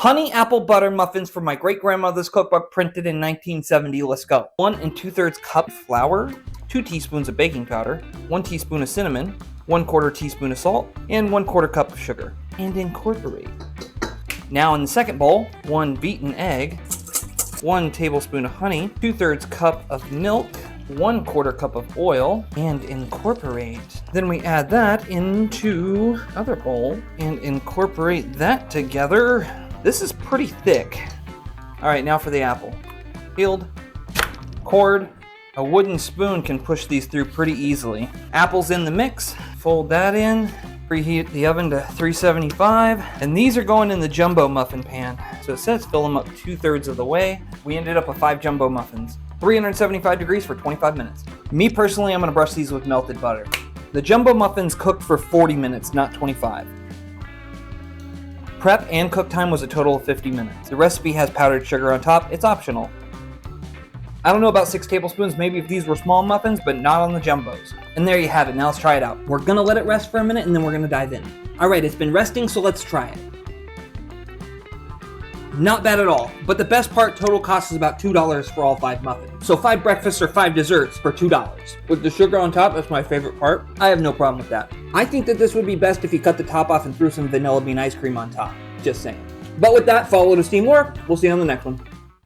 Honey apple butter muffins from my great-grandmother's cookbook, printed in 1970. Let's go. 1 2/3 cup flour, 2 teaspoons of baking powder, 1 teaspoon of cinnamon, 1/4 teaspoon of salt, and 1/4 cup of sugar. And incorporate. Now in the second bowl, 1 beaten egg, 1 tablespoon of honey, 2/3 cup of milk, 1/4 cup of oil, and incorporate. Then we add that into other bowl and incorporate that together. This is pretty thick. All right, now for the apple. Peeled, cored. A wooden spoon can push these through pretty easily. Apples in the mix, fold that in. Preheat the oven to 375, and these are going in the jumbo muffin pan. So it says fill them up 2/3 of the way. We ended up with 5 jumbo muffins. 375 degrees for 25 minutes. Me personally, I'm gonna brush these with melted butter. The jumbo muffins cooked for 40 minutes, not 25. Prep and cook time was a total of 50 minutes. The recipe has powdered sugar on top. It's optional. I don't know about 6 tablespoons, maybe if these were small muffins, but not on the jumbos. And there you have it. Now let's try it out. We're gonna let it rest for a minute and then we're gonna dive in. All right, it's been resting, so let's try it. Not bad at all, but the best part, total cost is about $2 for all 5 muffins. So 5 breakfasts or 5 desserts for $2. With the sugar on top, that's my favorite part. I have no problem with that. I think that this would be best if you cut the top off and threw some vanilla bean ice cream on top. Just saying. But with that, follow to see more. We'll see you on the next one.